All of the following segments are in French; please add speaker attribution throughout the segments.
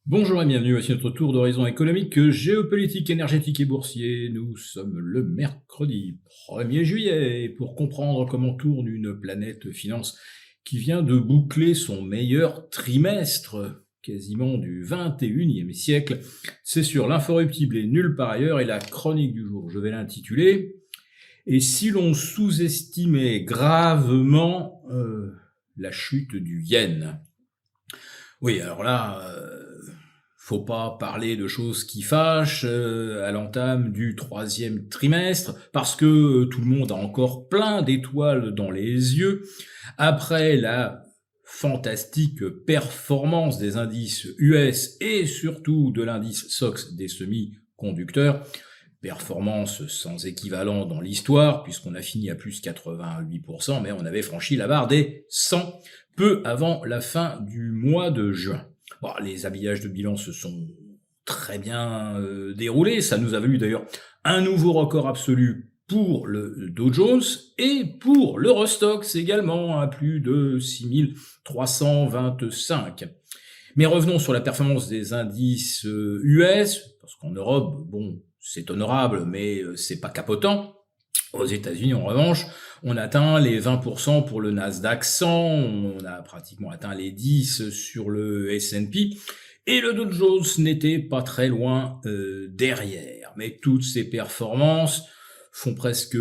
Speaker 1: Bonjour et bienvenue, voici notre tour d'horizon économique, géopolitique, énergétique et boursier. Nous sommes le mercredi 1er juillet et pour comprendre comment tourne une planète finance qui vient de boucler son meilleur trimestre, quasiment du 21e siècle. C'est sur l'inforruptible et nulle part ailleurs et la chronique du jour. Je vais l'intituler « Et si l'on sous-estimait gravement la chute du yen ?» Oui, alors là, faut pas parler de choses qui fâchent à l'entame du troisième trimestre, parce que tout le monde a encore plein d'étoiles dans les yeux. Après la fantastique performance des indices US et surtout de l'indice SOX des semi-conducteurs, performance sans équivalent dans l'histoire, puisqu'on a fini à plus 88%, mais on avait franchi la barre des 100 peu avant la fin du mois de juin. Bon, les habillages de bilan se sont très bien déroulés, ça nous a valu d'ailleurs un nouveau record absolu pour le Dow Jones et pour l'Eurostoxx également, à plus de 6325. Mais revenons sur la performance des indices US, parce qu'en Europe, bon, c'est honorable, mais c'est pas capotant. Aux États-Unis, en revanche, on atteint les 20% pour le Nasdaq 100, on a pratiquement atteint les 10 sur le S&P, et le Dow Jones n'était pas très loin derrière. Mais toutes ces performances font presque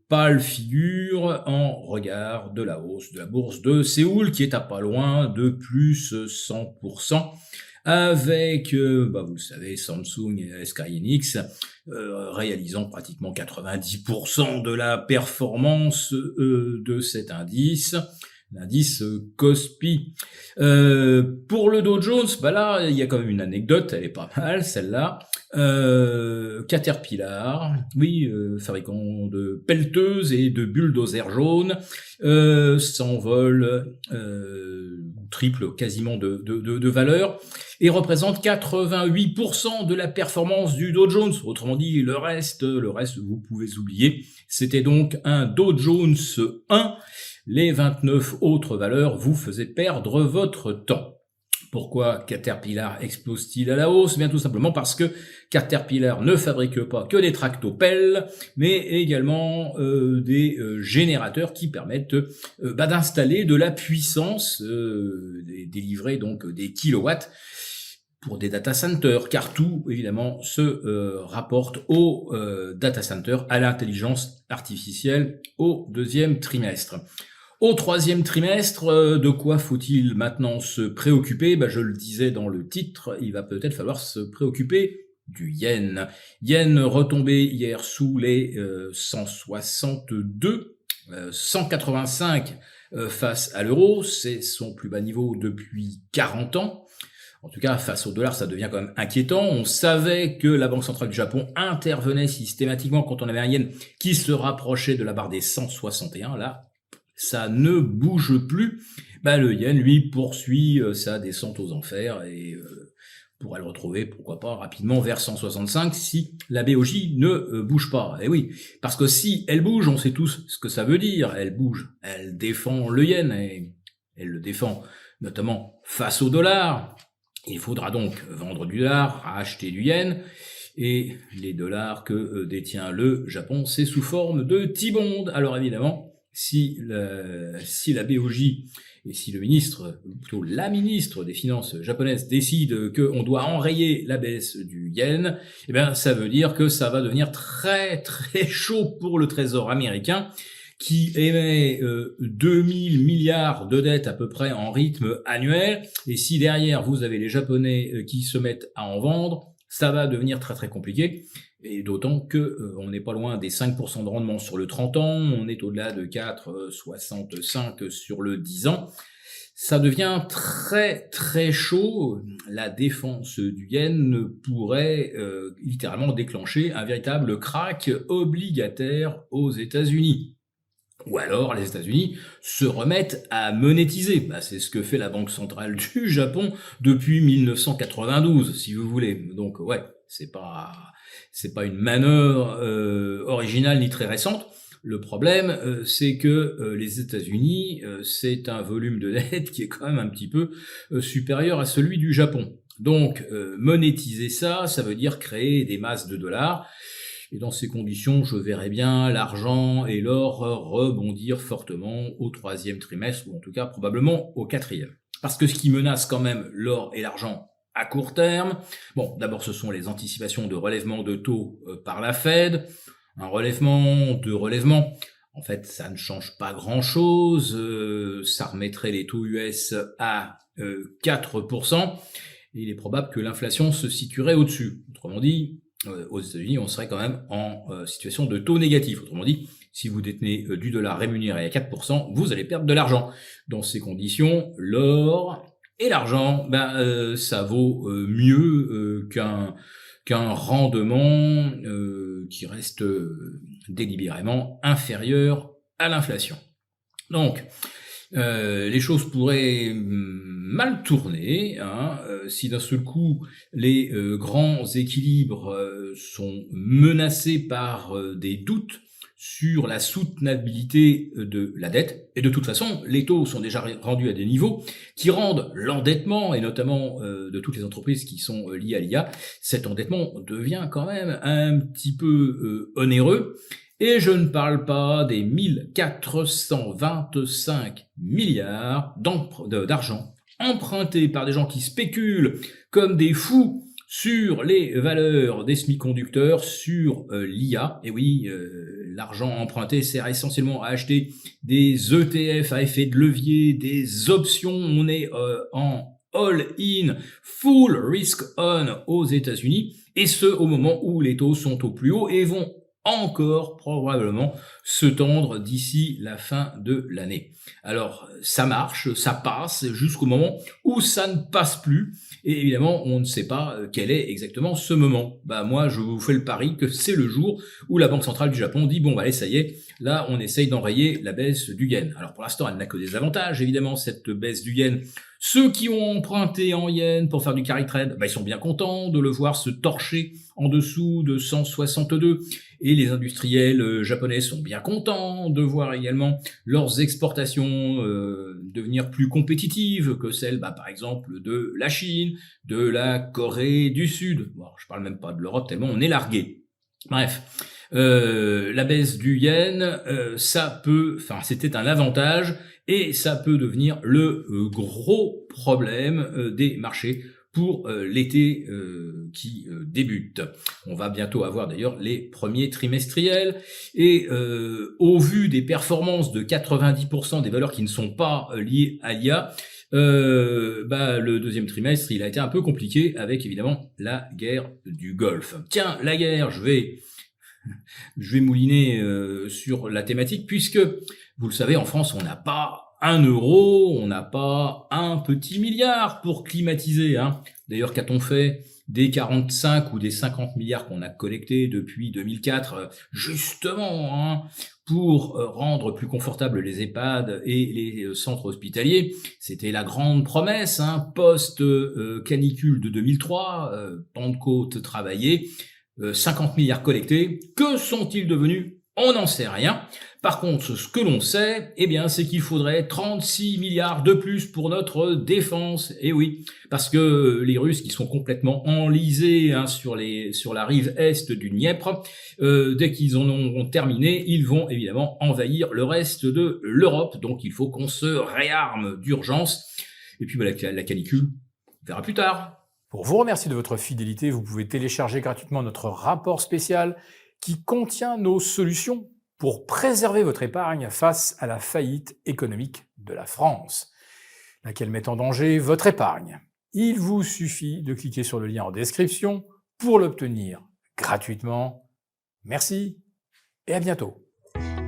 Speaker 1: pâle figure en regard de la hausse de la bourse de Séoul, qui est à pas loin de plus 100%. Avec, vous le savez, Samsung et SK Hynix réalisant pratiquement 90% de la performance de cet indice, l'indice Kospi. Pour le Dow Jones, là, il y a quand même une anecdote, elle est pas mal, celle-là. Caterpillar, oui, fabricant de pelleteuses et de bulldozers jaunes, s'envole, triple quasiment de valeur, et représente 88% de la performance du Dow Jones. Autrement dit, le reste, vous pouvez oublier. C'était donc un Dow Jones 1. Les 29 autres valeurs vous faisaient perdre votre temps. Pourquoi Caterpillar explose-t-il à la hausse? Bien tout simplement parce que Caterpillar ne fabrique pas que des tractopelles, mais également des générateurs qui permettent d'installer de la puissance, délivrer donc des kilowatts pour des data centers, car tout évidemment se rapporte au data center, à l'intelligence artificielle au deuxième trimestre. Au troisième trimestre, de quoi faut-il maintenant se préoccuper? Je le disais dans le titre, il va peut-être falloir se préoccuper du yen. Yen retombé hier sous les 162, 185 face à l'euro, c'est son plus bas niveau depuis 40 ans. En tout cas, face au dollar, ça devient quand même inquiétant. On savait que la Banque centrale du Japon intervenait systématiquement quand on avait un yen qui se rapprochait de la barre des 161, là. Ça ne bouge plus. Le yen, lui, poursuit sa descente aux enfers et pourrait le retrouver, pourquoi pas, rapidement vers 165 si la BOJ ne bouge pas. Et oui, parce que si elle bouge, on sait tous ce que ça veut dire. Elle bouge, elle défend le yen et elle le défend notamment face au dollar. Il faudra donc vendre du dollar, acheter du yen. Et les dollars que détient le Japon, c'est sous forme de T-bond. Alors évidemment, si la BOJ et si le ministre, ou plutôt la ministre des Finances japonaise décide qu'on doit enrayer la baisse du yen, ça veut dire que ça va devenir très très chaud pour le Trésor américain qui émet 2000 milliards de dettes à peu près en rythme annuel. Et si derrière vous avez les Japonais qui se mettent à en vendre, ça va devenir très très compliqué. Et d'autant que on n'est pas loin des 5% de rendement sur le 30 ans, on est au-delà de 4,65 sur le 10 ans. Ça devient très très chaud. La défense du yen pourrait littéralement déclencher un véritable crack obligataire aux États-Unis. Ou alors les États-Unis se remettent à monétiser. C'est ce que fait la Banque centrale du Japon depuis 1992, si vous voulez. Donc ouais, c'est pas une manœuvre originale ni très récente. Le problème, c'est que les États-Unis, c'est un volume de dette qui est quand même un petit peu supérieur à celui du Japon. Donc, monétiser ça, ça veut dire créer des masses de dollars. Et dans ces conditions, je verrais bien l'argent et l'or rebondir fortement au 3e trimestre, ou en tout cas probablement au 4e. Parce que ce qui menace quand même l'or et l'argent à court terme, bon, d'abord ce sont les anticipations de relèvement de taux par la Fed, un relèvement, deux relèvements. En fait, ça ne change pas grand-chose, ça remettrait les taux US à 4%, et il est probable que l'inflation se situerait au-dessus. Autrement dit, aux États-Unis, on serait quand même en situation de taux négatif. Autrement dit, si vous détenez du dollar rémunéré à 4%, vous allez perdre de l'argent. Dans ces conditions, l'or et l'argent, ça vaut mieux qu'un rendement qui reste délibérément inférieur à l'inflation. Donc, les choses pourraient mal tourner si d'un seul coup les grands équilibres sont menacés par des doutes sur la soutenabilité de la dette. Et de toute façon, les taux sont déjà rendus à des niveaux qui rendent l'endettement, et notamment de toutes les entreprises qui sont liées à l'IA, cet endettement devient quand même un petit peu onéreux. Et je ne parle pas des 1425 milliards d'argent empruntés par des gens qui spéculent comme des fous sur les valeurs des semi-conducteurs, sur l'IA. Et oui, l'argent emprunté sert essentiellement à acheter des ETF à effet de levier, des options. On est en all-in, full risk on aux États-Unis, et ce au moment où les taux sont au plus haut et vont encore probablement se tendre d'ici la fin de l'année. Alors ça marche, ça passe jusqu'au moment où ça ne passe plus, et évidemment on ne sait pas quel est exactement ce moment. Moi je vous fais le pari que c'est le jour où la Banque centrale du Japon dit bon allez ça y est, là on essaye d'enrayer la baisse du yen. Alors pour l'instant elle n'a que des avantages évidemment cette baisse du yen. Ceux qui ont emprunté en yen pour faire du carry trade, ils sont bien contents de le voir se torcher en dessous de 162. Et les industriels japonais sont bien contents de voir également leurs exportations devenir plus compétitives que celles, par exemple, de la Chine, de la Corée du Sud. Bon, je parle même pas de l'Europe tellement on est largué. Bref, la baisse du yen, c'était un avantage et ça peut devenir le gros problème des marchés pour l'été qui débute. On va bientôt avoir d'ailleurs les premiers trimestriels et au vu des performances de 90% des valeurs qui ne sont pas liées à l'IA, le deuxième trimestre il a été un peu compliqué avec évidemment la guerre du Golfe. Tiens, la guerre, je vais mouliner sur la thématique puisque vous le savez, en France on n'a pas 1 euro, on n'a pas un petit milliard pour climatiser. D'ailleurs, qu'a-t-on fait des 45 ou des 50 milliards qu'on a collectés depuis 2004, justement, pour rendre plus confortables les EHPAD et les centres hospitaliers? C'était la grande promesse, post-canicule de 2003, Pentecôte travaillée, 50 milliards collectés. Que sont-ils devenus? On n'en sait rien. Par contre, ce que l'on sait, c'est qu'il faudrait 36 milliards de plus pour notre défense. Et oui, parce que les Russes qui sont complètement enlisés sur la rive est du Dniepr, dès qu'ils en auront terminé, ils vont évidemment envahir le reste de l'Europe. Donc il faut qu'on se réarme d'urgence. Et puis la canicule, on verra plus tard.
Speaker 2: Pour vous remercier de votre fidélité, vous pouvez télécharger gratuitement notre rapport spécial qui contient nos solutions pour préserver votre épargne face à la faillite économique de la France, laquelle met en danger votre épargne. Il vous suffit de cliquer sur le lien en description pour l'obtenir gratuitement. Merci et à bientôt.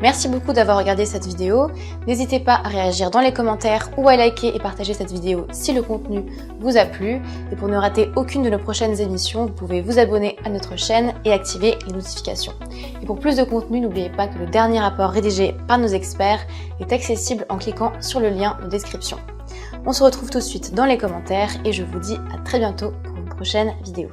Speaker 3: Merci beaucoup d'avoir regardé cette vidéo. N'hésitez pas à réagir dans les commentaires ou à liker et partager cette vidéo si le contenu vous a plu. Et pour ne rater aucune de nos prochaines émissions, vous pouvez vous abonner à notre chaîne et activer les notifications. Et pour plus de contenu, n'oubliez pas que le dernier rapport rédigé par nos experts est accessible en cliquant sur le lien de description. On se retrouve tout de suite dans les commentaires et je vous dis à très bientôt pour une prochaine vidéo.